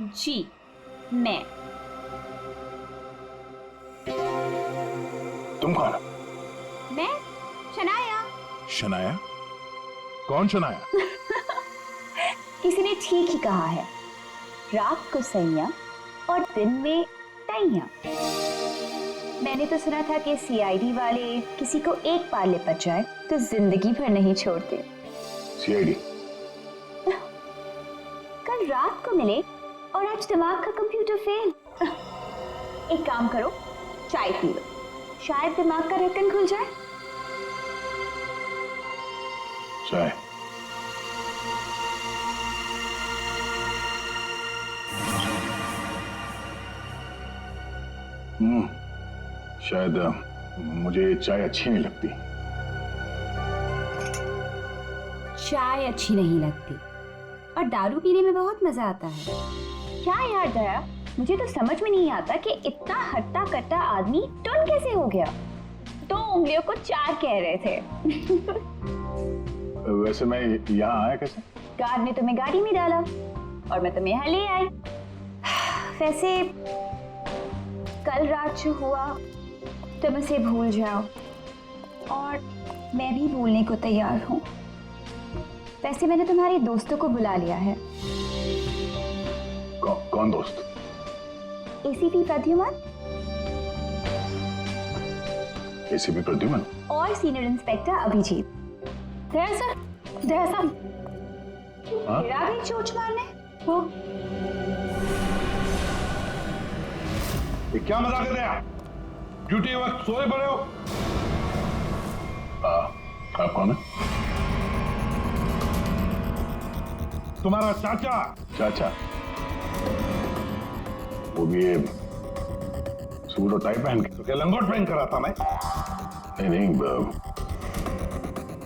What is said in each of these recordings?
जी मैं। तुम कौन? मैं शनाया। शनाया? कौन शनाया? किसी ने ठीक ही कहा है, रात को सैया और दिन में तैया। मैंने तो सुना था कि सीआईडी वाले किसी को एक बार लिपट जाए तो जिंदगी भर नहीं छोड़ते। सीआईडी? कल रात को मिले और आज दिमाग का कंप्यूटर फेल। एक काम करो, चाय पी लो, शायद दिमाग का ढक्कन खुल जाए। चाय? शायद मुझे चाय अच्छी नहीं लगती। चाय अच्छी नहीं लगती और दारू पीने में बहुत मजा आता है। क्या यार दया, मुझे तो समझ में नहीं आता कि इतना हट्टा कट्टा आदमी टुन कैसे हो गया। 2 उंगलियों को 4 कह रहे थे। वैसे मैं यहाँ आया कैसे? गार्ड ने तुम्हें गाड़ी में डाला और मैं तुम्हें यहाँ ले आई। वैसे कल रात जो हुआ तुम उसे भूल जाओ और मैं भी भूलने को तैयार हूँ। वैसे मैंने तुम्हारे दोस्तों को बुला लिया है। कौन दोस्त? एसीपी प्रद्युमन एसीपी प्रद्युमन और सीनियर इंस्पेक्टर अभिजीत। दया सर, दया साहब, फिर आ गई चोट मारने। वो ये क्या मजाक कर रहे हैं? ड्यूटी वक्त सोए पड़े हो? आप कौन है? तुम्हारा चाचा। चाचा? वो भी ये सूट और टाई पहन के? तो क्या लंगोट पहन कर आता मैं? नहीं,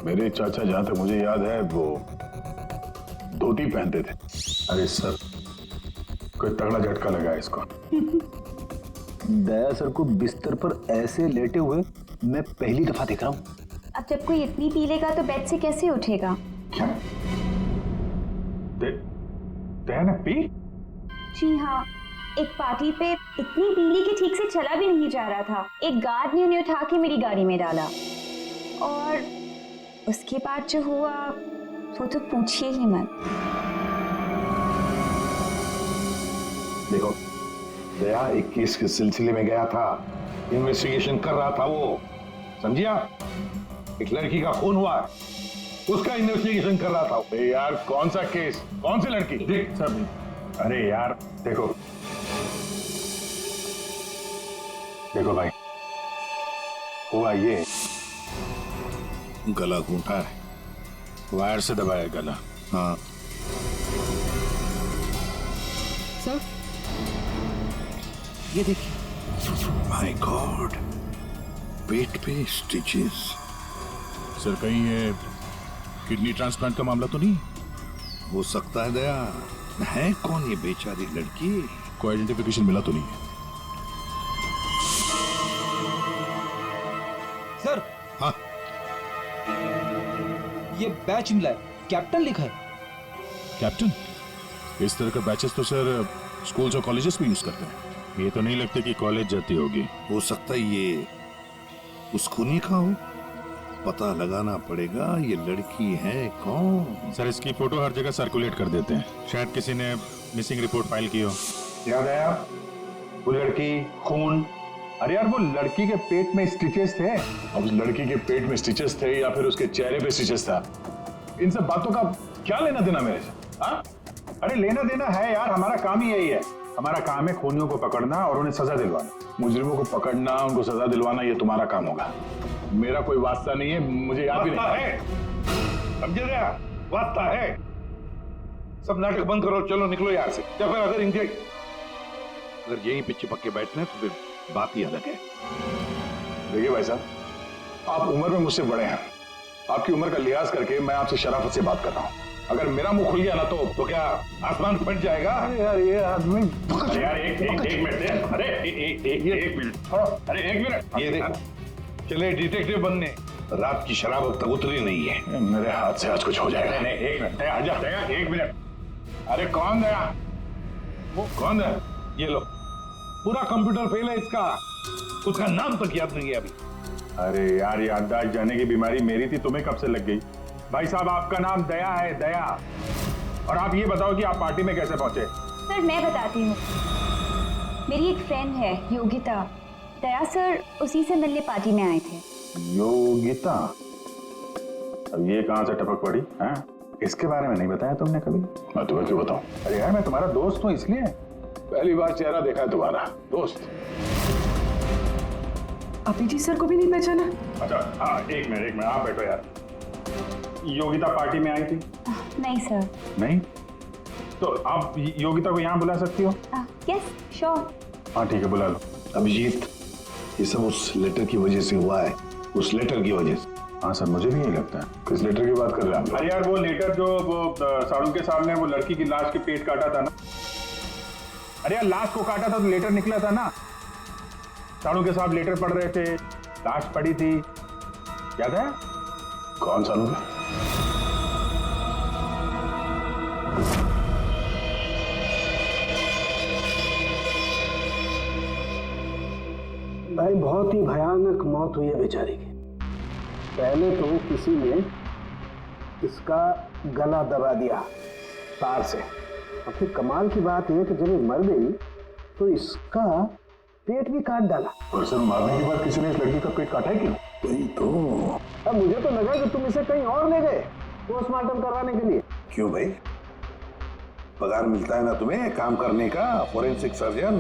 मेरे चाचा जहां तक मुझे याद है वो धोती पहनते थे। अरे सर, कोई तगड़ा झटका लगा है इसको। दया सर को बिस्तर पर ऐसे लेटे हुए मैं पहली दफा देख रहा हूँ। अब जब कोई इतनी पी लेगा तो बेड से कैसे उठेगा? क्या? दया ने पी? जी हाँ, एक पार्टी पे इतनी पीली कि ठीक से चला भी नहीं जा रहा था। एक गार्ड ने उन्हें उठा के मेरी गाड़ी में डाला और उसके बाद जो हुआ वो तो पूछिए ही मत। देखो, दया एक केस के सिलसिले में गया था, इन्वेस्टिगेशन कर रहा था वो, समझिया? एक लड़की का खून हुआ है, उसका इन्वेस्टिगेशन कर रहा था। यार कौन सा केस, कौन सी लड़की? देख सब, अरे यार देखो भाई, हुआ ये, गला घूंटा है, वायर से दबाया गला। हाँ सर, ये देखिए। माय गॉड, पेट पे स्टिचेस। सर कहीं ये किडनी ट्रांसप्लांट का मामला तो नहीं? हो सकता है दया। है कौन ये बेचारी लड़की? कोई आइडेंटिफिकेशन मिला तो नहीं है? सर, हाँ, ये बैच मिला है, कैप्टन लिखा है। कैप्टन? इस तरह का बैचेस तो सर स्कूल्स और कॉलेजेस में यूज करते हैं। ये तो नहीं लगता कि कॉलेज जाती होगी। हो सकता है ये उस खूनी का हो। पता लगाना पड़ेगा ये लड़की है कौन। सर इसकी फोटो हर जगह सर्कुलेट कर देते हैं, शायद किसी ने मिसिंग रिपोर्ट फाइल की हो। याद आया वो लड़की, खून। अरे यार वो लड़की के पेट में स्टिचेस थे। अब उस लड़की के पेट में स्टिचेस थे या फिर उसके चेहरे पे स्टिचेस था, इन सब बातों का क्या लेना देना मेरे से? हाँ? अरे लेना देना है यार, हमारा काम ही यही है। हमारा काम है खूनियों को पकड़ना और उन्हें सजा दिलवाना। मुजरिमों को पकड़ना, उनको सजा दिलवाना, ये तुम्हारा काम होगा। मेरा कोई वास्ता नहीं है, मुझे याद भी नहीं है। समझे रहा? वास्ता है। सब नाटक बंद करो, चलो निकलो यहाँ से। या फिर अगर यहीं पे चिपक के बैठने तो फिर बात ही अलग है। देखिए भाई साहब, आप उम्र में मुझसे बड़े हैं, आपकी उम्र का लिहाज करके मैं आपसे शराफत से बात कर रहा हूँ। अगर मेरा मुंह खुल गया ना तो क्या आसमान फट जाएगा? अरे यार ये आदमी, अरे यार एक मिनट दे। अरे एक मिनट, अरे एक मिनट। ये देखो, चले डिटेक्टिव बनने। रात की शराब अब तक उतरी नहीं है। मेरे हाथ से आज कुछ हो जाएगा। नहीं एक मिनट, आजा, एक मिनट। अरे कौन गया? वो कौन है? ये लो, पूरा कंप्यूटर फेल है इसका, उसका नाम तक याद नहीं है अभी। अरे यार, याददाश्त जाने की बीमारी मेरी थी, तुम्हें कब से लग गई? भाई साहब, आपका नाम दया है, दया। और आप ये बताओ कि आप पार्टी में कैसे पहुंचे? सर मैं बताती हूँ। मेरी एक फ्रेंड है योगिता, दया सर उसी से मिलने पार्टी में आए थे। योगिता? अब ये कहां से टपक पड़ी है? इसके बारे में नहीं बताया तुमने कभी? मैं तुम्हें क्यों बताऊं? अरे यार, मैं तुम्हारा दोस्त हूँ इसलिए। पहली बार चेहरा देखा है तुम्हारा, दोस्त। अभिजीत सर को भी नहीं पहचाना? अच्छा हाँ, एक मिनट, आप बैठो यार। योगिता पार्टी में आई थी? नहीं सर। नहीं? तो आप योगिता को यहाँ बुला सकती हो? Yes sure. हाँ ठीक है, बुला लो। अभिजीत, ये सब उस लेटर की वजह से हुआ है, उस लेटर की वजह से। हाँ सर, मुझे भी यही लगता है। किस लेटर की बात कर रहे हैं? अरे यार, वो लेटर जो वो साड़ू के साहब ने वो लड़की की लाश के पेट काटा था ना। अरे यार, लाश को काटा था तो लेटर निकला था ना। साड़ू के साहब लेटर पढ़ रहे थे, लाश पड़ी थी, याद है? कौन साड़ू के? भाई बहुत ही भयानक मौत हुई है बेचारी की। पहले तो किसी ने इसका गला दबा दिया तार से, और फिर कमाल की बात यह कि जब ये मर गई तो इसका पेट भी काट डाला। और सर, मारने के बाद किसी ने इस लड़की का पेट काटा है क्यों? वही तो। अब मुझे तो लगा कि तुम इसे कहीं और ले गए पोस्टमार्टम करवाने के लिए। क्यों भाई, पगार मिलता है ना तुम्हें काम करने का, फोरेंसिक सर्जन।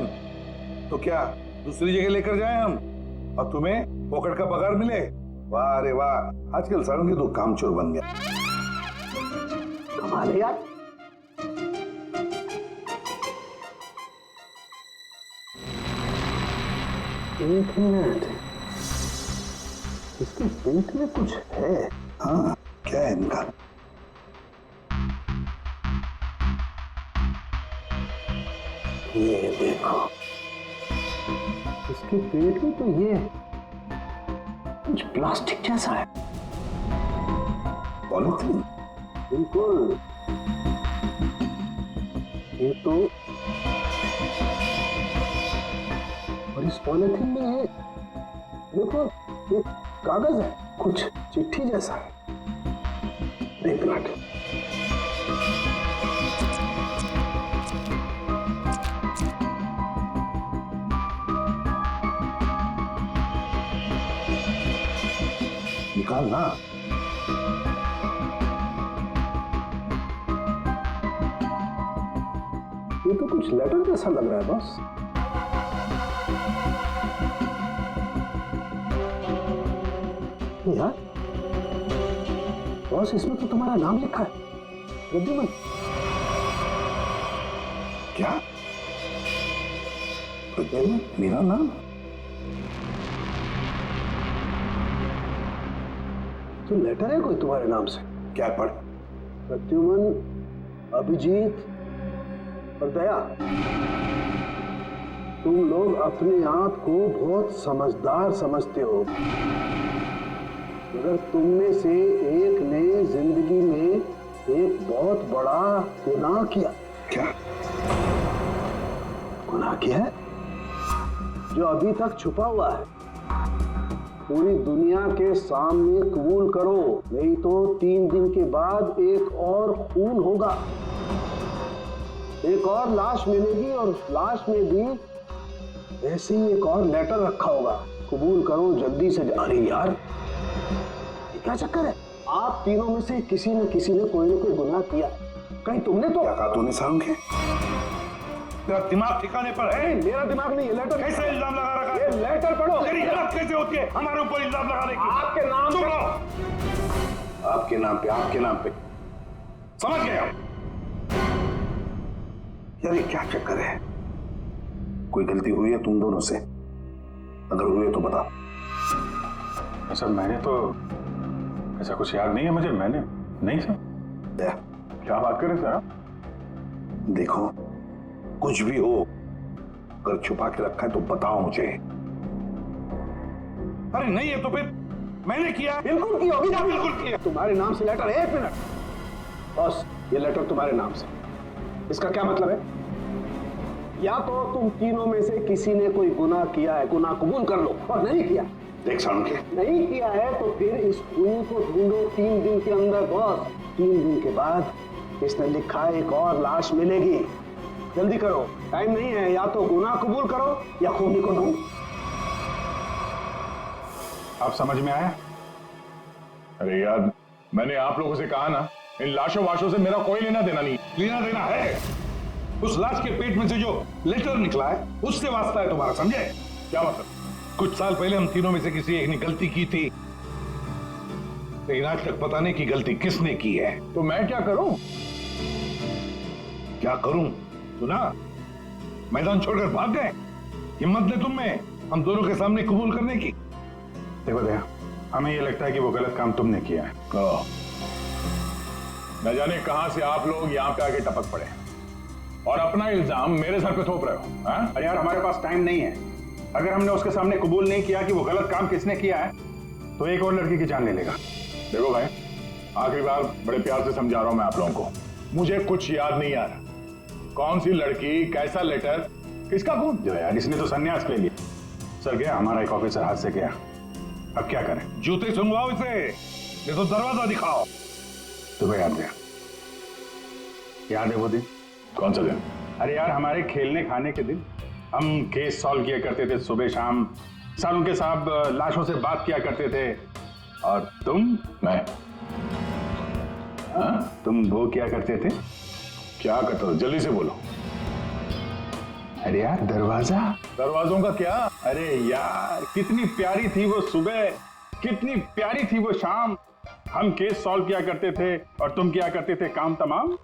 तो क्या दूसरी जगह लेकर जाए हम और तुम्हें पॉकेट का पगार मिले? वाह रे वाह, आजकल सारंगी तो कामचोर बन गया। कमाल है यार। एक मिनट, इसके पेट में कुछ है। हाँ, क्या है इनका? ये देखो, इसके पेट में तो ये कुछ प्लास्टिक जैसा है। पॉलीथीन? बिल्कुल। ये तो, और इस पॉलीथीन में ये देखो एक कागज है, कुछ चिट्ठी जैसा है। एक मिनट, निकाल ना। ये तो कुछ लेटर जैसा लग रहा है बॉस। यार बॉस, इसमें तो तुम्हारा नाम लिखा है, प्रद्युमन। क्या? प्रद्युमन मेरा नाम? तो लेटर है कोई तुम्हारे नाम से? क्या पढ़? प्रद्युमन, अभिजीत और दया, तुम लोग अपने आप को बहुत समझदार समझते हो, मगर तुम में से एक ने जिंदगी में एक बहुत बड़ा गुनाह किया। क्या गुनाह किया है जो अभी तक छुपा हुआ है। पूरी दुनिया के सामने कबूल करो, नहीं तो 3 दिन के बाद एक और खून होगा, एक और लाश मिलेगी, और उस लाश में भी ऐसे ही एक और लेटर रखा होगा। कबूल करो जल्दी से। अरे यार, ये क्या चक्कर है? आप तीनों में से किसी न किसी ने कोई ना कोई गुनाह किया। कहीं तुमने तो? क्या कहा तूने सारंगी? तेरा दिमाग ठिकाने पर है? मेरा दिमाग नहीं, ये लेटर। कैसे इल्जाम लगा रखा? ये लेटर पढ़ो। तेरी हिम्मत कैसे होती है हमारे ऊपर इल्जाम लगाने की? आपके नाम सुन पे। लो, आपके नाम पे, आपके नाम पे। समझ गए हम? यार ये क्या चक्कर है? कोई गलती हुई है तुम दोनों से? अगर हुई है तो बता। सर, मैंने तो ऐसा कुछ याद नहीं है मुझे। मैंने नहीं सर। क्या बात कर रहे सर आप? देखो, कुछ भी हो, अगर छुपा के रखा है तो बताओ मुझे। अरे नहीं है तो फिर मैंने किया। बिल्कुल की होगी ना? बिल्कुल किया। तुम्हारे नाम से लेटर। एक मिनट बॉस, ये लेटर तुम्हारे नाम से, इसका क्या मतलब है? या तो तुम तीनों में से किसी ने कोई गुनाह किया है, गुनाह कबूल कर लो, और नहीं किया, देख सालुंके, नहीं किया है तो फिर इस खूनी को ढूंढो 3 दिन के अंदर बॉस। 3 दिन के बाद इसने लिखा है एक और लाश मिलेगी। जल्दी करो, टाइम नहीं है, या तो गुनाह कबूल करो या खूनी को ढूंढो। आप समझ में आया? अरे यार, मैंने आप लोगों से कहा ना, इन लाशों वाशों से मेरा कोई लेना देना नहीं। लेना देना है, उस लाश के पेट में से जो लेटर निकला है उससे वास्ता है तुम्हारा, समझे? क्या मतलब? कुछ साल पहले हम तीनों में से किसी एक ने गलती की थी, लेकिन आज तक पता नहीं कि गलती किसने की है। तो मैं क्या करूं? क्या करूं? सुना, मैदान छोड़कर भाग गए। हिम्मत ने तुम में हम दोनों के सामने कबूल करने की। देखो दया, हमें ये लगता है कि वो गलत काम तुमने किया है। न जाने कहां से आप लोग यहां पे आके टपक पड़े और अपना इल्जाम मेरे सर पे थोप रहे हो। हाँ? अरे यार, हमारे पास टाइम नहीं है। अगर हमने उसके सामने कबूल नहीं किया कि वो गलत काम किसने किया है, तो एक और लड़की की जान ले लेगा। देखो भाई, आखिरी बार बड़े प्यार से समझा रहा हूं मैं आप लोगों को, मुझे कुछ याद नहीं आ रहा। कौन सी लड़की, कैसा लेटर, किसका खून? जो यार, इसने तो संन्यास ले लिया। सर गया, हमारा एक ऑफिसर हाथ से गया, अब क्या करें? जूते सुंघवाओ इसे, ये तो दरवाजा दिखाओ। तुम्हें याद है? याद है वो दिन? कौन सा दिन? अरे यार, हमारे खेलने खाने के दिन हम केस सॉल्व किया करते थे सुबह शाम, सालुंके साहब लाशों से बात किया करते थे, और मैं तुम वो किया करते थे। क्या करता था? जल्दी से बोलो। अरे यार, दरवाजा। दरवाजों का क्या? अरे यार, कितनी प्यारी थी वो सुबह, कितनी प्यारी थी वो शाम। हम केस सॉल्व किया करते थे और तुम किया करते थे काम तमाम।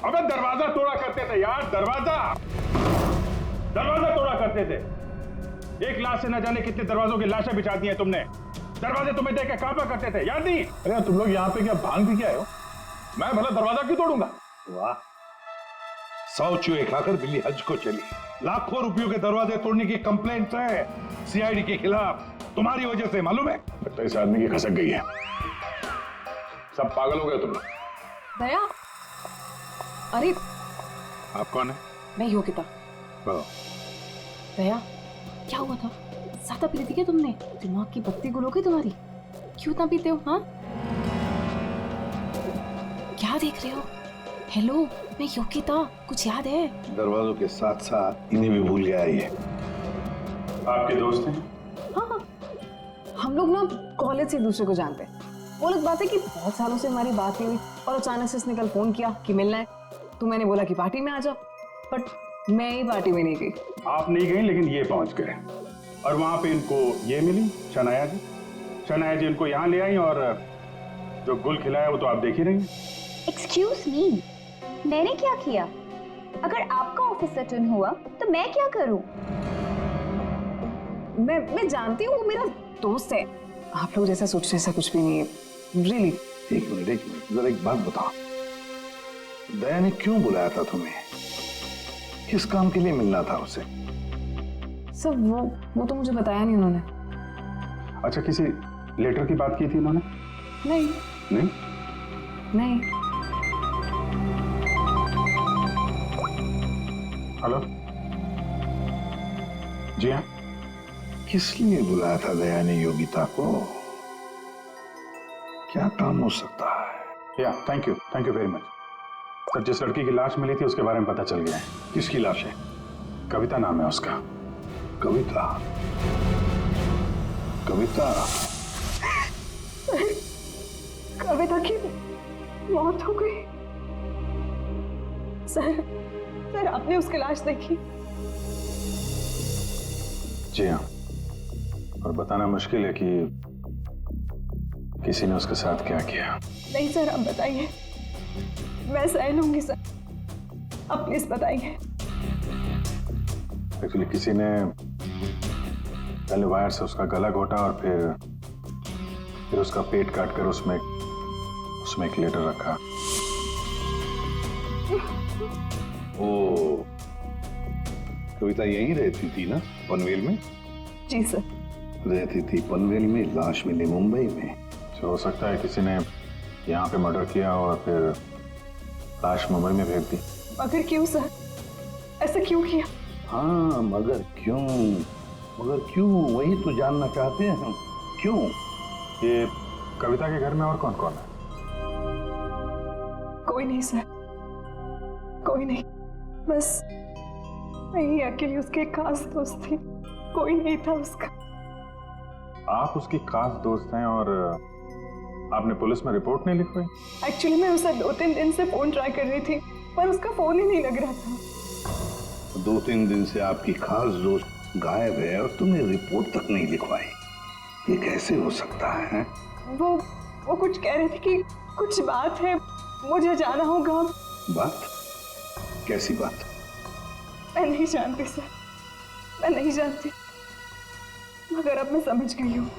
अबे दरवाजा तोड़ा करते थे यार, दरवाजा तोड़ा करते थे। एक लाश से न जाने कितने दरवाजों की लाशें बिछा दी हैं तुमने। दरवाजे तुम्हें देख के कांपा करते थे, याद नहीं? अरे तुम लोग यहाँ पे क्या भांग पी के आए हो? मैं भला दरवाजा क्यों तोड़ूंगा? वाह, 100 चूहे खाकर बिल्ली हज को चली। लाखों रुपयों के दरवाजे तोड़ने की कंप्लेंट है सीआईडी के खिलाफ, तुम्हारी वजह से, मालूम है? लगता है इस आदमी की खसक गई है। सब पागल हो गए तुम लोग। दया, अरे आप कौन है? मैं योगिता। दया, क्या हुआ था? ज्यादा पी थी क्या तुमने? दिमाग की बत्ती गुल हो गई तुम्हारी? क्यों इतना पीते हो? हाँ, क्या देख रहे हो? हेलो, मैं योगिता, कुछ याद है? दरवाजों के साथ साथ इन्हें भी भूल गया ये। आपके दोस्त हैं? हाँ, हम लोग ना कॉलेज से एक दूसरे को जानते हैं। वो लोग बात है कि बहुत सालों से हमारी बात नहीं हुई और अचानक से इसने कल फोन किया कि मिलना है, तो मैंने बोला कि पार्टी में आ जाओ, बट मैं ही पार्टी में नहीं गई। आप नहीं गई, लेकिन ये पहुंच गए और वहां पे इनको ये मिली, शनाया जी इनको यहाँ ले आई, और जो गुल खिलाया वो तो आप देख ही रही हैं। एक्सक्यूज मी, मैंने क्या किया? अगर आपका ऑफिसर टर्न हुआ तो मैं क्या करूं? मैं जानती हूँ वो मेरा दोस्त है। आप लोग जैसा सोच रहे ऐसा कुछ भी नहीं है, रियली। एक मिनट, जरा एक बात बताओ, दया ने क्यों बुलाया था तुम्हें? किस काम के लिए मिलना था उसे? सर वो तो मुझे बताया नहीं उन्होंने। अच्छा, किसी लेटर की बात की थी उन्होंने? नहीं। हेलो जी हाँ। किस लिए बुलाया था दया ने योगिता को? क्या काम हो सकता है? या thank you very much sir. जिस लड़की की लाश मिली थी उसके बारे में पता चल गया है। किसकी लाश है? कविता नाम है उसका। कविता कविता की मौत हो गई। सर आपने उसकी लाश देखी? जी हाँ, और बताना मुश्किल है कि किसी ने उसके साथ क्या किया। नहीं सर, आप बताइए, मैं सह लूंगी सर, आप प्लीज बताइए। एक्चुअली किसी ने पहले वायर से उसका गला घोटा और फिर उसका पेट काटकर उसमें एक लेटर रखा। ओ, कविता यहीं रहती थी ना, पनवेल में? जी सर। रहती थी पनवेल में, लाश मिली मुंबई में। तो हो सकता है किसी ने यहाँ पे मर्डर किया और फिर लाश मुंबई में भेज दी। मगर क्यों सर, ऐसा क्यों किया? हाँ, मगर क्यों वही तो जानना चाहते हैं हम। क्यों? ये कविता के घर में और कौन कौन है? कोई नहीं सर, कोई नहीं, बस मैं ही अकेली उसके खास दोस्त थी, कोई नहीं था उसका। आप उसकी खास दोस्त हैं और आपने पुलिस में रिपोर्ट नहीं लिखवाई? एक्चुअली मैं उसे 2-3 दिन से फोन ट्राई कर रही थी, पर उसका फोन ही नहीं लग रहा था। 2-3 दिन से आपकी खास दोस्त गायब है और तुमने रिपोर्ट तक नहीं लिखवाई, ये कैसे हो सकता है? वो कुछ कह रहे थे कि कुछ बात है, मुझे जाना होगा। बात? कैसी बात? मैं नहीं जानती सर, मैं नहीं जानती, मगर अब मैं समझ गई हूँ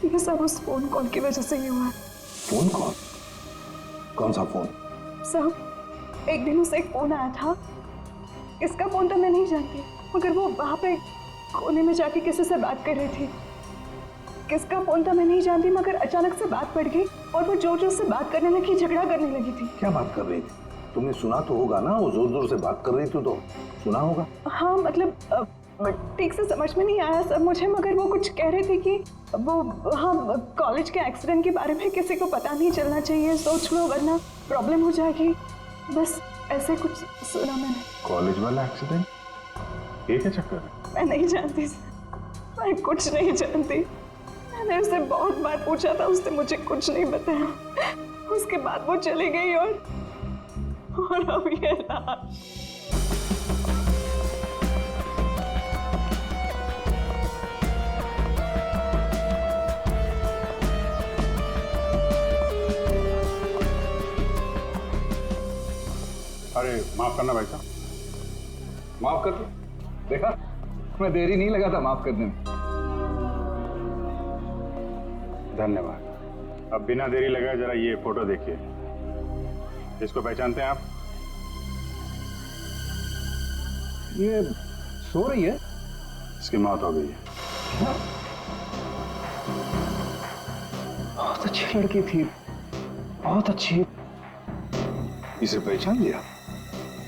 ये सब उस फोन कॉल की वजह से ही हुआ है। Phone call? कौन सा फोन? सर, एक दिन उसे एक फोन आया था, इसका फोन तो मैं नहीं जानती, मगर वो वहां पे कोने में जाके किसी से बात कर रही थी। किसका फोन था मैं नहीं जानती, मगर अचानक से बात पड़ गई और वो जोर जोर से बात करने लगी, झगड़ा करने लगी थी। क्या बात कर रही थी? तुमने सुना तो होगा ना, वो जोर जोर से बात कर रही थी तो सुना होगा। हाँ मतलब ठीक से समझ में नहीं आया सब मुझे, मगर वो कुछ कह रहे थे कि वो हाँ कॉलेज के एक्सीडेंट के बारे में किसी को पता नहीं चलना चाहिए, सोच लो वरना प्रॉब्लम हो जाएगी, बस ऐसे कुछ सुना मैंने। कॉलेज वाला एक्सीडेंट? ये क्या चक्कर है? मैं नहीं जानती, मैं कुछ नहीं जानती। मैंने उससे बहुत बार पूछा था, उसने मुझे कुछ नहीं बताया। उसके बाद वो चली गई और अब ये लाश। अरे माफ करना भाई साहब। माफ कर दो। देखा, मैं देरी नहीं लगा था माफ करने में। धन्यवाद। अब बिना देरी लगाए जरा ये फोटो देखिए। इसको पहचानते हैं आप? ये सो रही है? इसकी मौत हो गई है। बहुत अच्छी लड़की थी, बहुत अच्छी। इसे पहचान लिया?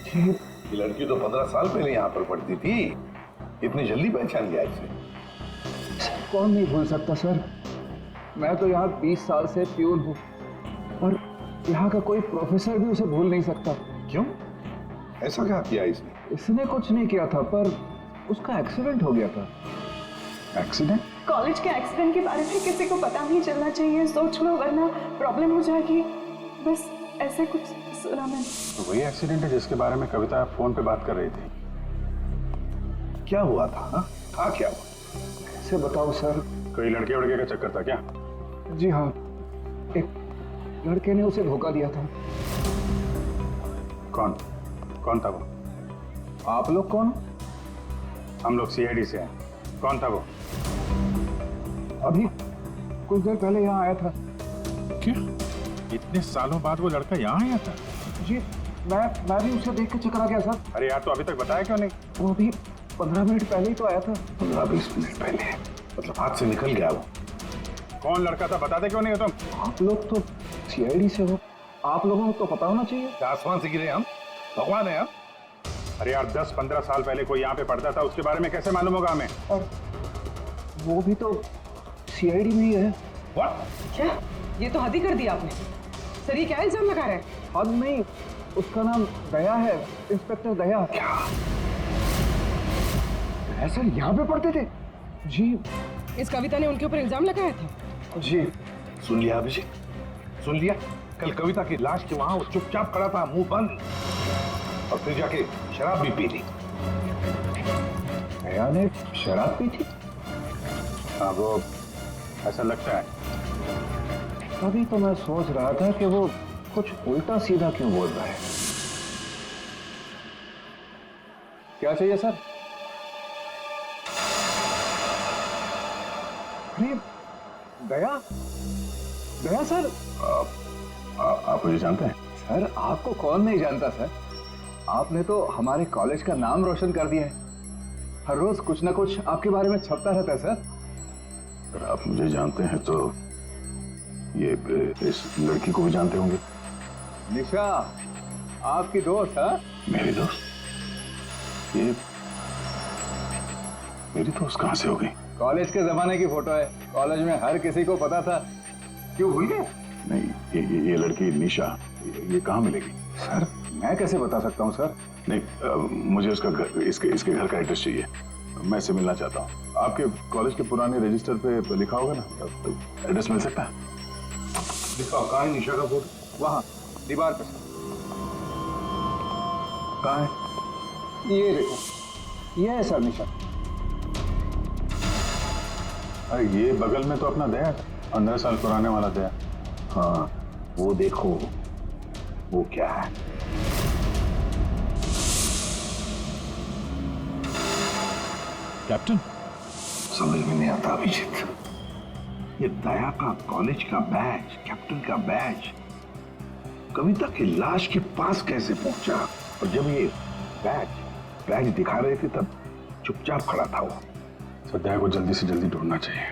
ये लड़की तो 15 साल पहले यहाँ पर पढ़ती थी, इतनी जल्दी पहचान लिया इसे? कौन नहीं भूल सकता सर, मैं तो यहाँ 20 साल से प्यून हूँ और यहाँ का कोई प्रोफेसर भी उसे भूल नहीं सकता। क्यों? ऐसा क्या किया इसने? इसने कुछ नहीं किया था, पर उसका एक्सीडेंट हो गया था। एक्सीडेंट? कॉलेज के एक्सीडेंट के बारे में किसी को पता नहीं चलना चाहिए, सोच लो वरना प्रॉब्लम हो जाएगी, बस ऐसे कुछ सुना मैंने। तो वही एक्सीडेंट है जिसके बारे में कविता फोन पे बात कर रही थी। क्या हुआ था? हाँ? था क्या हुआ? कैसे बताओ सर? कोई लड़के वड़के का चक्कर था क्या? जी हाँ, एक लड़के ने उसे धोखा दिया था। कौन? कौन था वो? आप लोग कौन? हम लोग सीआईडी से हैं। कौन था वो? अभी कुछ देर पहले यहाँ आया था। क्या? इतने सालों बाद वो लड़का यहाँ आया था? जी, मैं भी उसे देख के चकरा गया सर। अरे यार, तो अभी तक बताया क्यों नहीं? वो अभी 15 मिनट पहले ही तो आया था। 15-20 मिनट पहले? मतलब हाथ से निकल गया वो? कौन लड़का था बताते क्यों नहीं हो तुम? आप लोग तो सीआईडी से हो, आप लोगों को तो पता होना चाहिए। क्या आसमान से गिरे हम? भगवान है हम? अरे यार, 10-15 साल पहले कोई यहाँ पे पढ़ता था, उसके बारे में कैसे मालूम होगा हमें? और वो भी तो सीआईडी में ही है। What? क्या? ये तो हद ही कर दिया आपने सर, ये क्या इल्जाम लगा रहे हैं? हद नहीं, उसका नाम दया है, इंस्पेक्टर दया। क्या? ऐसा यहाँ पे पढ़ते थे? जी इस कविता ने उनके ऊपर इल्जाम लगाया था? जी। सुन लिया अभिषेक, सुन लिया? कल कविता की लाश के वहां वो चुपचाप खड़ा था, मुंह बंद, और फिर जाके शराब भी पी ली। दया ने शराब पी थी? हाँ, वो ऐसा लगता है। तभी तो मैं सोच रहा था कि वो कुछ उल्टा सीधा क्यों बोल रहा है। क्या चाहिए सर? अरे दया, दया सर। आप मुझे जानते हैं? सर आपको कौन नहीं जानता सर, आपने तो हमारे कॉलेज का नाम रोशन कर दिया है। हर रोज कुछ ना कुछ आपके बारे में छपता रहता है सर। अगर आप मुझे जानते हैं तो ये इस लड़की को भी जानते होंगे। निशा, आपकी दोस्त? हाँ, मेरी दोस्त? ये मेरी दोस्त कहां से हो गई? कॉलेज के जमाने की फोटो है। कॉलेज में हर किसी को पता था। क्यों भूल गए? नहीं, ये लड़की निशा ये कहाँ मिलेगी? सर मैं कैसे बता सकता हूँ सर? नहीं, मुझे उसका घर, इसके घर का एड्रेस चाहिए। मैं इससे मिलना चाहता हूँ। आपके कॉलेज के पुराने रजिस्टर पे लिखा होगा ना, तो एड्रेस मिल सकता है? दिखाओ, कहाँ है निशा का फोटो? वहाँ दीवार पे सर। कहाँ है? ये देखो, ये है सर निशा। अरे ये बगल में तो अपना दया, 15 साल पुराने वाला दया। हाँ, वो देखो, वो क्या है? कैप्टन, समझ में नहीं आता अभिजीत। ये दया का कॉलेज का बैच, कैप्टन का बैच, कविता की लाश के पास कैसे पहुंचा? और जब ये बैच दिखा रहे थे तब चुपचाप खड़ा था वो। सर दया को जल्दी से जल्दी ढूंढना चाहिए।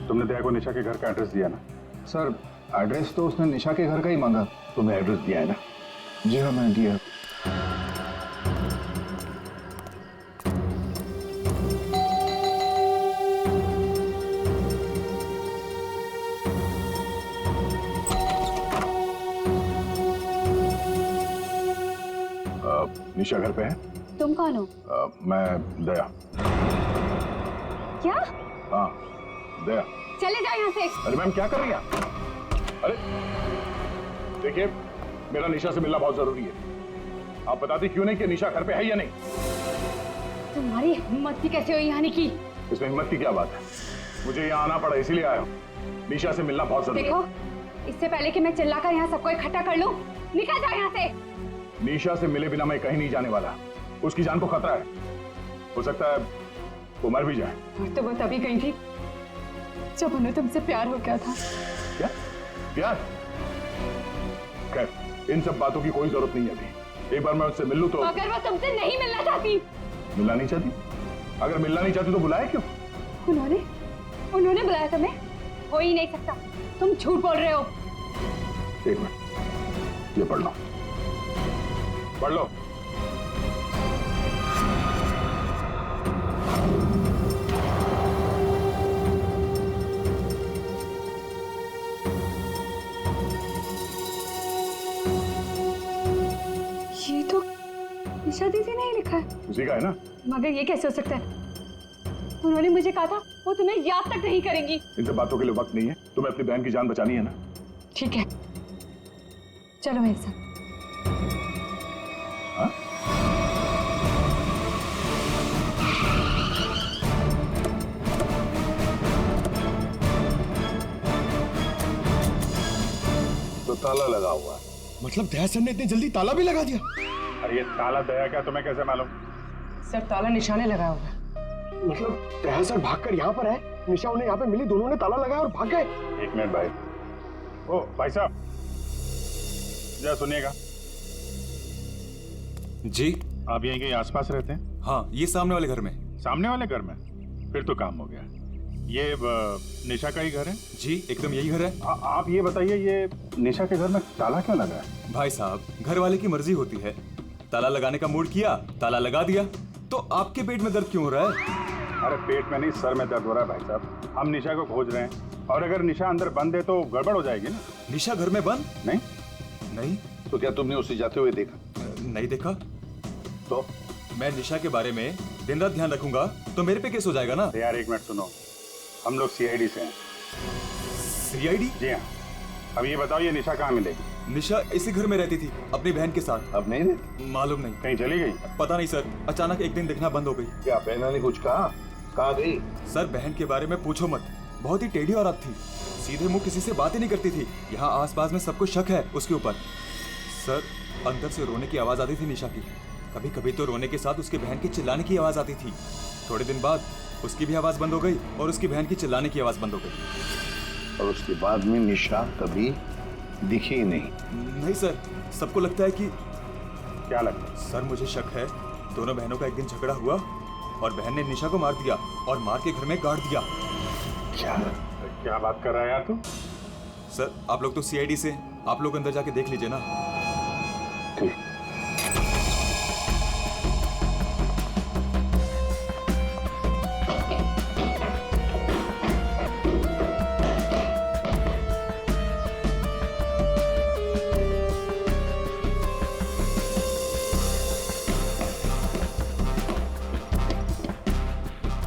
तुमने दया को निशा के घर का एड्रेस दिया ना? सर एड्रेस तो उसने निशा के घर का ही मांगा। तुमने एड्रेस दिया है ना? जी हाँ मैंने दिया। निशा घर पे है? तुम कौन हो? मैं दया। क्या? हाँ, दया। चले जाओ यहाँ से। अरे मैम क्या कर रही हैं आप? अरे देखिए, मेरा निशा से मिलना बहुत जरूरी है। आप बताते क्यों नहीं कि निशा घर पे है या नहीं? तुम्हारी हिम्मत भी कैसे हुई आने की? इसमें हिम्मत की क्या बात है? मुझे यहाँ आना पड़ा इसीलिए आया हूँ। निशा से मिलना बहुत जरूरी है। देखो, इससे पहले कि मैं चिल्लाकर यहाँ सबको इकट्ठा कर लूं, निकल जाओ यहाँ से। निशा से मिले बिना मैं कहीं नहीं जाने वाला। उसकी जान को खतरा है। हो सकता है वो मर भी जाए। और तो वो तभी गई थी जब उन्हें तुमसे प्यार हो गया था। क्या प्यार? खैर, इन सब बातों की कोई जरूरत नहीं है अभी। एक बार मैं उससे मिल लूं तो। अगर वो तुमसे नहीं मिलना चाहती? मिलना नहीं चाहती? अगर मिलना नहीं चाहती तो बुलाया क्यों? उन्होंने बुलाया तुम्हें? हो ही नहीं सकता, तुम झूठ बोल रहे हो। एक मिनट, ये पढ़ लो, पढ़ लो। ये तो निशा दीदी ने ही लिखा है। उसी का है ना? मगर ये कैसे हो सकता है? उन्होंने मुझे कहा था वो तुम्हें याद तक नहीं करेंगी। इन सब बातों के लिए वक्त नहीं है। तुम्हें अपनी बहन की जान बचानी है ना? ठीक है, चलो मेरे साथ। हाँ? तो ताला लगा हुआ है। मतलब दया सर ने इतनी जल्दी ताला भी लगा दिया? अरे ये ताला दया क्या तुम्हें कैसे मालूम? सर ताला निशाने लगाया हुआ है। मतलब दया सर भागकर यहाँ पर आए, निशा उन्हें यहाँ पे मिली, दोनों ने ताला लगाया और भाग गए। एक मिनट भाई। ओ भाई साहब, जरा सुनिएगा। जी आप यहीं कहीं आसपास रहते हैं? हाँ, ये सामने वाले घर में। सामने वाले घर में? फिर तो काम हो गया। ये निशा का ही घर है? जी एकदम यही घर है। आप ये बताइए, ये निशा के घर में ताला क्यों लगा है? भाई साहब, घर वाले की मर्जी होती है। ताला लगाने का मूड किया, ताला लगा दिया। तो आपके पेट में दर्द क्यों हो रहा है? अरे पेट में नहीं, सर में दर्द हो रहा है भाई साहब। हम निशा को खोज रहे हैं, और अगर निशा अंदर बंद है तो गड़बड़ हो जाएगी ना। निशा घर में बंद? नहीं नहीं। तो क्या तुमने उसे जाते हुए देखा? नहीं देखा। तो मैं निशा के बारे में दिन रात ध्यान रखूंगा तो मेरे पे केस हो जाएगा ना। यार एक मिनट सुनो, हम लोग सीआईडी से हैं। सीआईडी? जी हाँ। अब ये बताओ, ये निशा कहाँ मिलेगी? निशा इसी घर में रहती थी अपनी बहन के साथ। अब नहीं रहती? मालूम नहीं, कहीं चली गई? पता नहीं सर, अचानक एक दिन दिखना बंद हो गई। क्या बहना ने कुछ कहा? कहाँ गई? सर बहन के बारे में पूछो मत, बहुत ही टेढ़ी औरत थी। सीधे मुंह किसी से बात ही नहीं करती थी। यहाँ आसपास में सबको शक है उसके ऊपर। सर अंदर से रोने की आवाज आती थी निशा की। कभी कभी तो रोने के साथ उसकी बहन की चिल्लाने की आवाज आती थी। थोड़े दिन बाद उसकी भी आवाज बंद हो गई और उसकी बहन की चिल्लाने की आवाज बंद हो गई। और उसके बाद में निशा कभी दिखी ही नहीं? नहीं सर, सबको लगता है कि। क्या लगता है? सर मुझे शक है दोनों बहनों का एक दिन झगड़ा हुआ और बहन ने निशा को मार दिया और मार के घर में गाड़ दिया। क्या क्या बात कर रहा है यार तू? सर आप लोग तो सीआईडी से हैं, आप लोग अंदर जाके देख लीजिए ना। ठीक।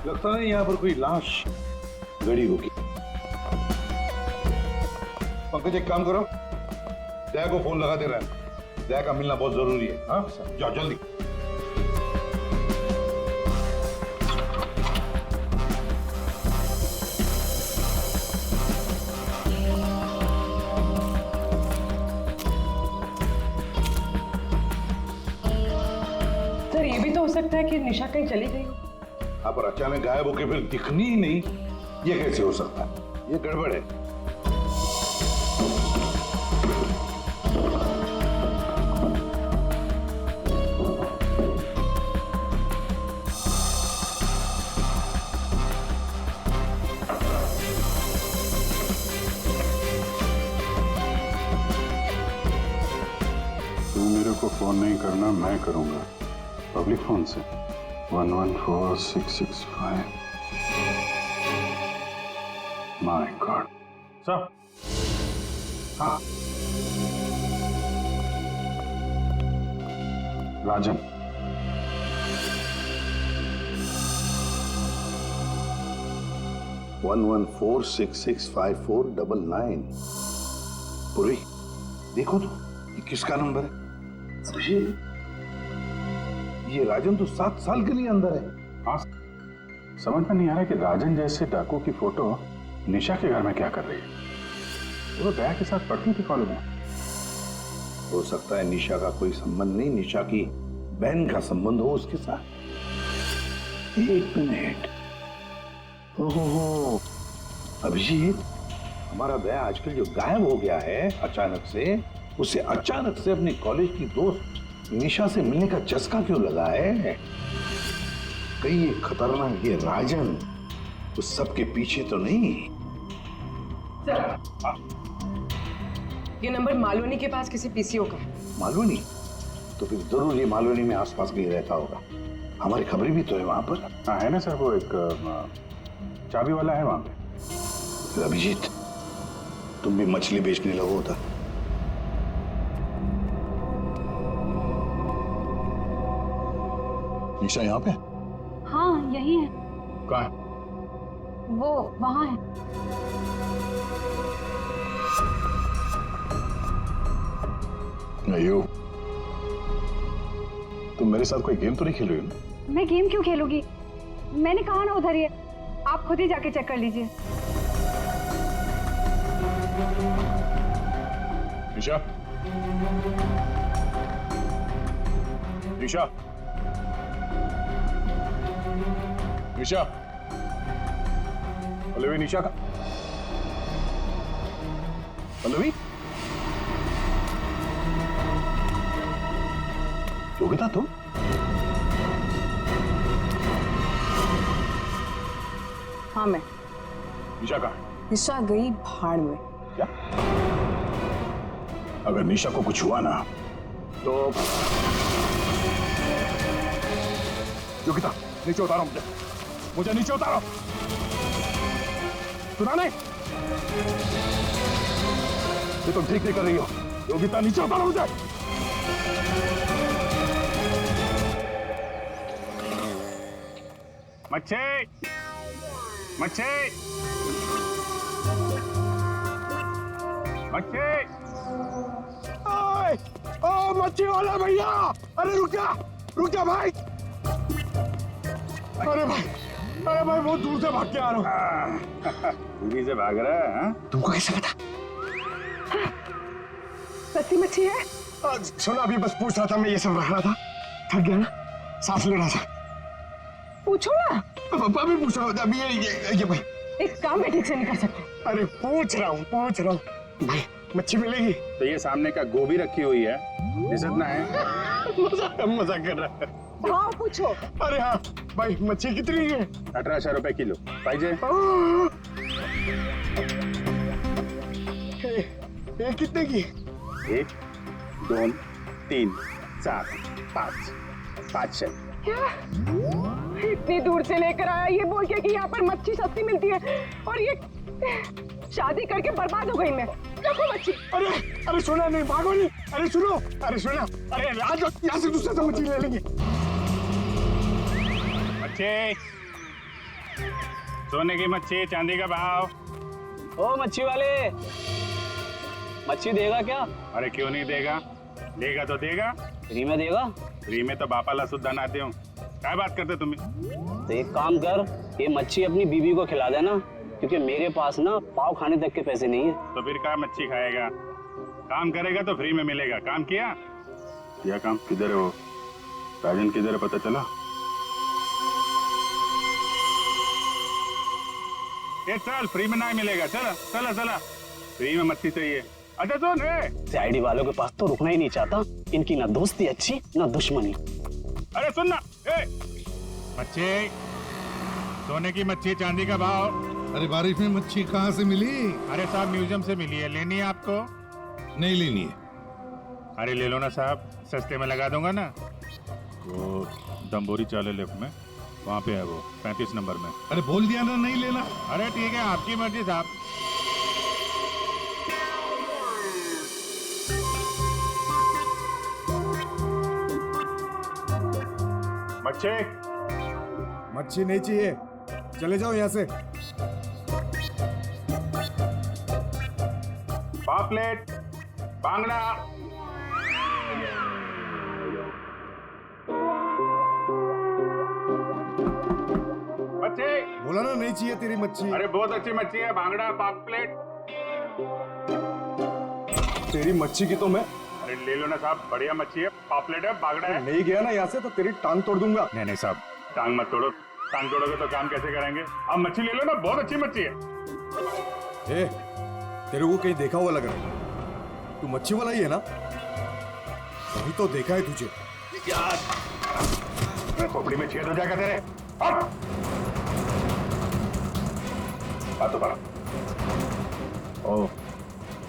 लगता है यहाँ पर कोई लाश गड़ी होगी। पंकज एक काम करो, दया को फोन लगा दे रहा है। दया का मिलना बहुत जरूरी है। हाँ जाओ जल्दी। सर ये भी तो हो सकता है कि निशा कहीं चली गई हो। हाँ पर अचानक गायब होके फिर दिखनी ही नहीं, ये कैसे हो सकता है? ये गड़बड़ है। तू मेरे को फोन नहीं करना, मैं करूंगा पब्लिक फोन से। 114665। My God. सर। हाँ राजन। वन 114665499। पूरी देखो तो ये किसका नंबर है? ये राजन तो 7 साल के लिए अंदर है। हाँ समझ में नहीं आ रहा कि राजन जैसे डाकू की फोटो निशा के घर में क्या कर रही है। वो दया के साथ पढ़ती थी कॉलेज में। हो सकता है निशा का कोई संबंध नहीं, निशा की बहन का संबंध हो उसके साथ। एक मिनट। ओहो अभिजीत, हमारा दया आजकल जो गायब हो गया है अचानक से, उसे अचानक से अपने कॉलेज की दोस्त निशा से मिलने का चस्का क्यों लगा है? कहीं ये खतरनाक ये राजन उस सब के पीछे तो नहीं? सर ये नंबर मालवनी के पास किसी पीसीओ का है। मालवनी? तो फिर जरूर ये मालवनी में आसपास कहीं रहता होगा। हमारी खबरें भी तो है वहां पर। हाँ है ना सर, वो एक चाबी वाला है वहां पे। फिर अभिजीत तुम भी मछली बेचने लगो था। निशा यहाँ पे? हाँ यही है। कहाँ है? वो वहां है। नहीं हो। तुम मेरे साथ कोई गेम तो नहीं खेल रही हो ना? मैं गेम क्यों खेलूंगी? मैंने कहा ना उधर ही है, आप खुद ही जाके चेक कर लीजिए। निशा, निशा, निशा, पल्लवी, निशा का पल्लवी, योगिता तुम? हाँ मैं। निशा कहाँ है? निशा गई भाड़ में। क्या? अगर निशा को कुछ हुआ ना तो योगिता नीचे उतारो, मुझे नीचे उतारो। सुना नहीं? ये तुम ठीक नहीं कर रही हो। योगिता नीचे उतारो मुझे। मच्छी, मच्छी, मच्छी, ओ मच्छी वाला भैया, अरे रुक जा भाई। अरे भाई बहुत दूर से भाग के आ रहा हूँ। दूरी से भाग रहा है? हाँ? तुमको कैसे पता? सच्ची मच्छी है? सुना, अभी बस पूछ रहा था, मैं ये सब रख रहा था, थक गया ना, सांस ले रहा था। पूछो ना। अभी पूछ रहा हूँ, अभी ये भाई एक काम भी ठीक से नहीं कर सकते। अरे पूछ रहा हूँ भाई, मच्छी मिलेगी? तो ये सामने का गोभी रखी हुई है, इज्जत ना है? मजाक कर रहा है। हाँ पूछो। अरे हाँ भाई, मच्छी कितनी है? 1800 रुपए किलो पाहिजे। ये कितने की? 1 2 3 4 5 5 6। क्या इतनी दूर से लेकर आया ये बोल के कि यहाँ पर मच्छी सस्ती मिलती है, और ये शादी करके बर्बाद हो गई मैं। देखो मच्छी। अरे अरे सुना नहीं, भागो नहीं। अरे सुनो, अरे सुना, अरे आज यहाँ से दूसरे से मछली ले लेंगे। मच्छी, सोने की मच्छी, चांदी का भाव। ओ मच्छी वाले, मच्छी देगा क्या? अरे क्यों नहीं देगा, देगा तो देगा। फ्री में देगा? फ्री में तो बापाला सुद्धा ना दे। क्या बात करते तुम्हें? तो एक काम कर, ये मच्छी अपनी बीवी को खिला देना, क्योंकि मेरे पास ना पाव खाने तक के पैसे नहीं है। तो फिर क्या मच्छी खाएगा? काम करेगा तो फ्री में मिलेगा। काम किया? किया काम। किधर है वो राजन, किधर है पता चला? ये चल, फ्री में नहीं मिलेगा। चला चला चला, फ्री में मच्छी चाहिए। अच्छा सुन, सीआईडी वालों के पास तो रुकना ही नहीं चाहता, इनकी ना दोस्ती अच्छी ना दुश्मनी। अरे सुन ना, मच्छी, सोने की मच्छी, चांदी का भाव। अरे बारिश में मच्छी कहाँ से मिली? अरे साहब म्यूजियम से मिली है, लेनी है आपको? नहीं लेनी है। अरे ले लो ना साहब, सस्ते में लगा दूंगा ना। वो दम्बोरी चाले लेफ्ट में, वहाँ पे है वो 35 नंबर में। अरे बोल दिया ना नहीं लेना। अरे ठीक है, आपकी मर्जी साहब। मच्छी, मच्छी नहीं चाहिए, चले जाओ यहाँ से। पापलेट, बांगड़ा। मच्छी, बोला ना नहीं चाहिए तेरी मच्छी। अरे बहुत अच्छी मच्छी है, बांगड़ा, पापलेट। तेरी मच्छी की तो मैं अरे ले लो ना साहब, बढ़िया मच्छी है, पापलेट है, बांगड़ा है। नहीं गया ना यहाँ से तो तेरी टांग तोड़ दूंगा। नहीं नहीं साहब, टांग मत तोड़ो। टांग तोड़ोगे तो काम कैसे करेंगे? आप मच्छी ले लो ना, बहुत अच्छी मच्छी है। ए, तेरे को कहीं देखा हुआ लग रहा है। तू मच्छी वाला ही है ना? वही तो देखा है तुझे। यार खोपड़ी में छेद हो जाएगा तेरे। हट! बातों पर। ओह,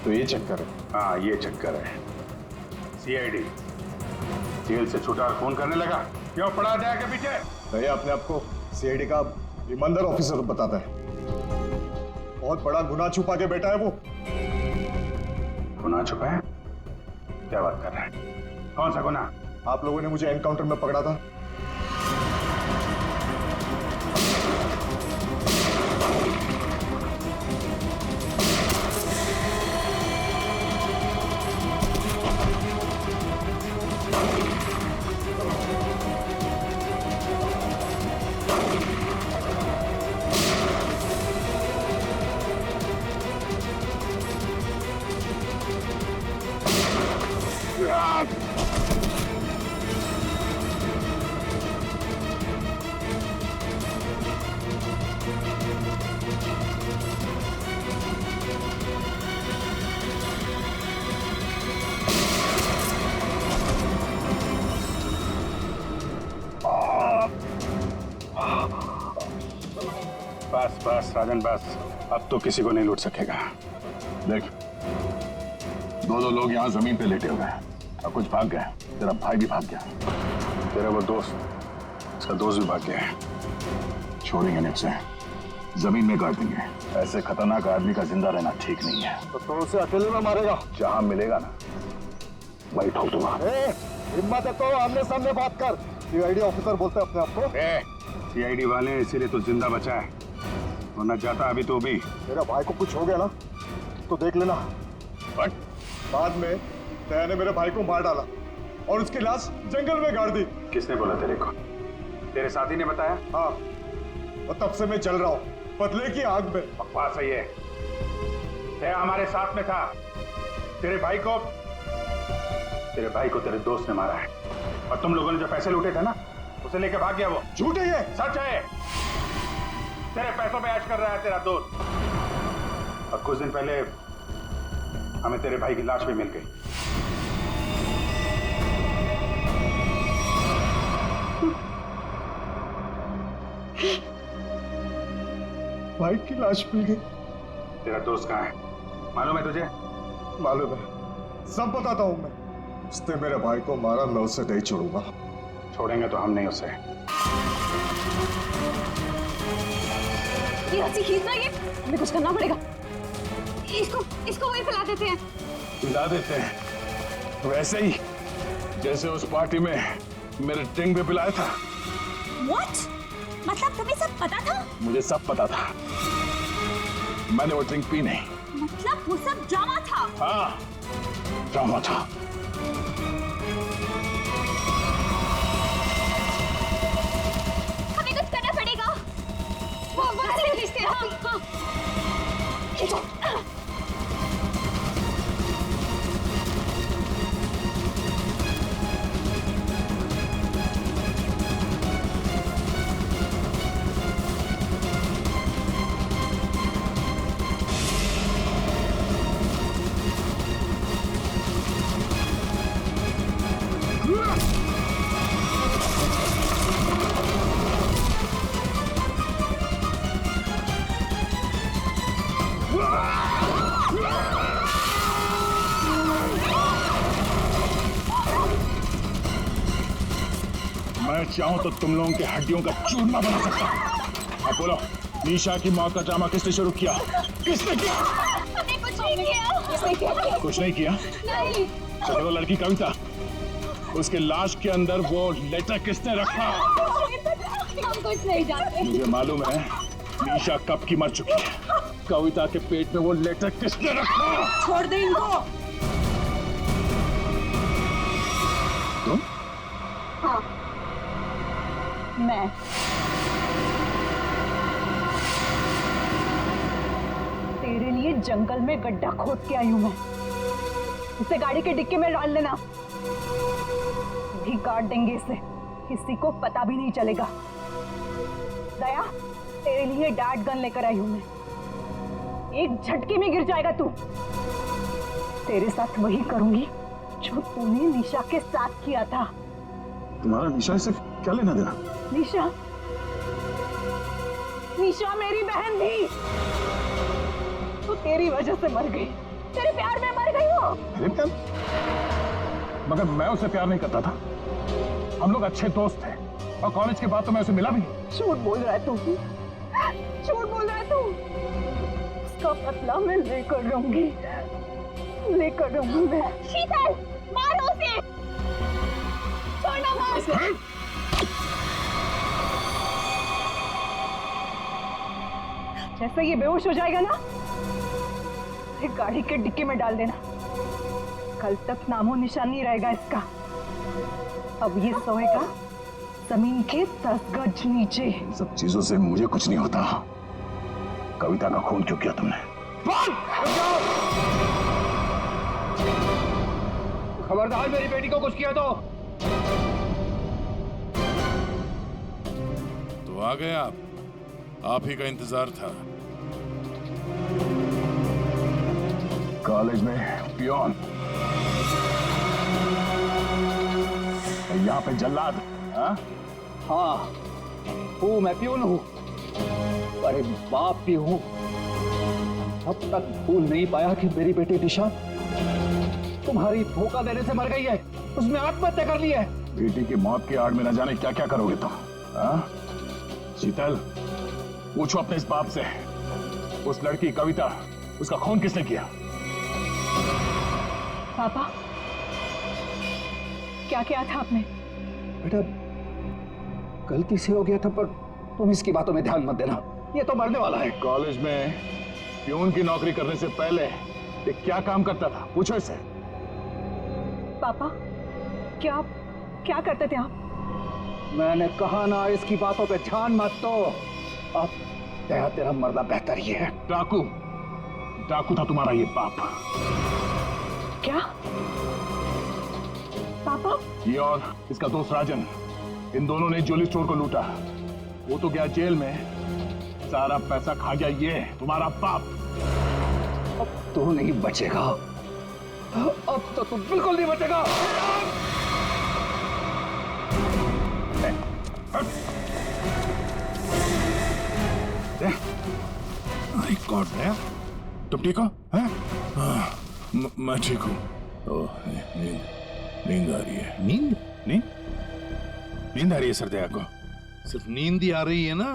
तो ये चक्कर है। हाँ ये चक्कर है। सीआईडी जेल से छूटा और फोन करने लगा, क्यों पड़ा जाए के पीछे? भैया अपने आप को सीआईडी का ईमानदार ऑफिसर बताता है। बहुत बड़ा गुनाह छुपा के बैठा है वो। गुनाह छुपा है? क्या बात कर रहा है? कौन सा गुनाह? आप लोगों ने मुझे एनकाउंटर में पकड़ा था। बस बस राजन बस, अब तो किसी को नहीं लूट सकेगा। देख, दो लोग यहाँ जमीन पे लेटे हुए हैं और कुछ भाग गए। तेरा भाई भी भाग गया। तेरा वो दोस्त, इसका दोस्त भी भाग गया है। छोड़ेंगे नहीं उसे, जमीन में गाड़ देंगे। ऐसे खतरनाक आदमी का जिंदा रहना ठीक नहीं है। तो उसे अकेले में मारेगा? जहां मिलेगा ना वही ठोक दूंगा। हिम्मत है तो आमने सामने बात कर। सीआईडी ऑफिसर बोलते हैं अपने आप को। सीआईडी वाले इसीलिए तो जिंदा बचा है, वरना जाता अभी तो भी। मेरा भाई को कुछ हो गया ना तो देख लेना। बट बाद में दया ने मेरे भाई को मार डाला और उसकी लाश जंगल में गाड़ दी। किसने बोला तेरे को? तेरे साथी ने बताया? हाँ, और तब से मैं चल रहा हूँ बदले की आग में। बकवास है ये। दया हमारे साथ में था। तेरे भाई को तेरे दोस्त ने मारा है, और तुम लोगों ने जो पैसे लूटे थे ना, उसे लेके भाग गया वो। झूठ है ये। सच है। तेरे पैसों पे ऐश कर रहा है तेरा दोस्त। और कुछ दिन पहले हमें तेरे भाई की लाश भी मिल गई। भाई की लाश मिल गई। तेरा दोस्त कहाँ है मालूम है तुझे? मालूम है, सब बताता हूं मैं। उसने मेरे भाई को मारा, मैं उससे नहीं छोड़ूंगा। छोड़ेंगे तो हम नहीं उसे। ये रस्सी खींचना, ये हमें कुछ करना पड़ेगा। इसको वहीं फैला देते हैं। पिला देते हैं वैसे ही जैसे उस पार्टी में मेरे ड्रिंक पे पिलाया था। What? मतलब तुम्हें सब पता था? मुझे सब पता था, मैंने वो ड्रिंक पी नहीं। मतलब वो सब ड्रामा था? हाँ, ड्रामा था। हमें कुछ करना पड़ेगा। वो रस्सी खींचते हैं। हाँ। खींचो। मैं चाहूं तो तुम लोगों के हड्डियों का चूरमा बना सकता हूं। अब बोलो, निशा की मौत का ड्रामा किसने शुरू किया? किसने किया? हमने कुछ नहीं किया। किसने किया? कुछ नहीं किया? नहीं। तो वो लड़की कविता, उसके लाश के अंदर वो लेटर किसने रखा? हम कुछ नहीं जानते। मुझे मालूम है निशा कब की मर चुकी है। कविता के पेट में वो लेटर किसने रखा? छोड़ दे इनको। तुम? हाँ, मैं। तेरे लिए जंगल में गड्ढा खोद के आई हूं मैं। इसे गाड़ी के डिक्की में डाल देना, भी काट देंगे इसे, किसी को पता भी नहीं चलेगा। दया, तेरे लिए डैड गन लेकर आई हूं मैं। एक झटके में गिर जाएगा तू। तेरे साथ वही करूंगी जो तूने निशा के साथ किया था। तुम्हारा निशा से क्या लेना देना? निशा, निशा मेरी बहन थी, तो तेरी वजह से मर गई। तेरे प्यार में मर गई वो। मेरे प्यार? मगर मैं उसे प्यार नहीं करता था। हम लोग अच्छे दोस्त थे और कॉलेज के बाद तो मैं उसे मिला भी नहीं। झूठ बोल रहा है तू, झूठ बोल रहा है तू। उसका बदला मैं लेकर रहूंगी, लेकर रहूंगी मैं। शीतल, मारो उसे। छोड़ना मत। जैसे ये बेहोश हो जाएगा ना, इसे गाड़ी के डिक्की में डाल देना। कल तक नामो निशान नहीं रहेगा इसका। अब ये सोएगा जमीन के 10 गज नीचे। इन सब चीजों से मुझे कुछ नहीं होता। कविता का खून क्यों किया तुमने? खबरदार, मेरी बेटी को कुछ किया तो आ गए आप ही का इंतजार था। कॉलेज में पियोन, यहाँ पे जल्लाद। हाँ, हूँ मैं, पियून हूँ, अरे बाप भी हूँ। अब तक भूल नहीं पाया कि मेरी बेटी निशा तुम्हारी धोखा देने से मर गई है। उसने आत्महत्या कर ली है। बेटी की मौत की आड़ में न जाने क्या क्या करोगे तुम। शीतल, पूछो अपने इस बाप से, उस लड़की कविता, उसका खून किसने किया? पापा, क्या किया था आपने? बेटा, गलती से हो गया था, पर तुम इसकी बातों में ध्यान मत देना। ये तो मरने वाला है। कॉलेज में पियून की नौकरी करने से पहले ये क्या काम करता था? पूछो इसे। पापा, क्या करते थे आप? मैंने कहा ना, इसकी बातों पे ध्यान मत दो। अब तेरा मरना बेहतर ही है। डाकू था तुम्हारा ये बाप। क्या पापा? ये और इसका दोस्त राजन, इन दोनों ने ज्वेलरी स्टोर को लूटा। वो तो गया जेल में, सारा पैसा खा गया ये तुम्हारा बाप। अब तू नहीं बचेगा, अब तो तू बिल्कुल नहीं बचेगा। माय गॉड, तुम ठीक हो? मैं ठीक हूँ। ओह, नींद आ रही है। नींद? नींद आ रही है सर दया को। सिर्फ नींद ही आ रही है ना,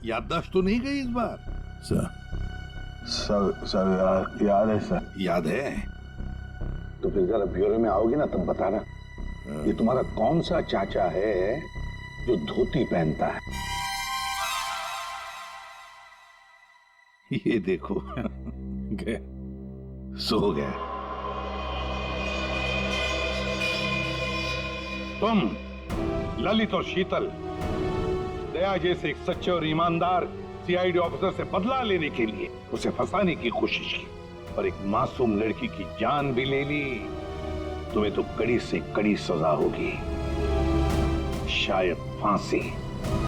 याददाश्त तो नहीं गई इस बार? सर याद है सर। याद है तो फिर जरा ब्यूरो में आओगे ना तब बताना। ये तुम्हारा कौन सा चाचा है जो धोती पहनता है? ये देखो गए, सो गया। तुम ललित और शीतल दया जैसे एक सच्चे और ईमानदार सीआईडी ऑफिसर से बदला लेने के लिए उसे फंसाने की कोशिश की और एक मासूम लड़की की जान भी ले ली। तुम्हें तो कड़ी से कड़ी सजा होगी, शायद फांसी।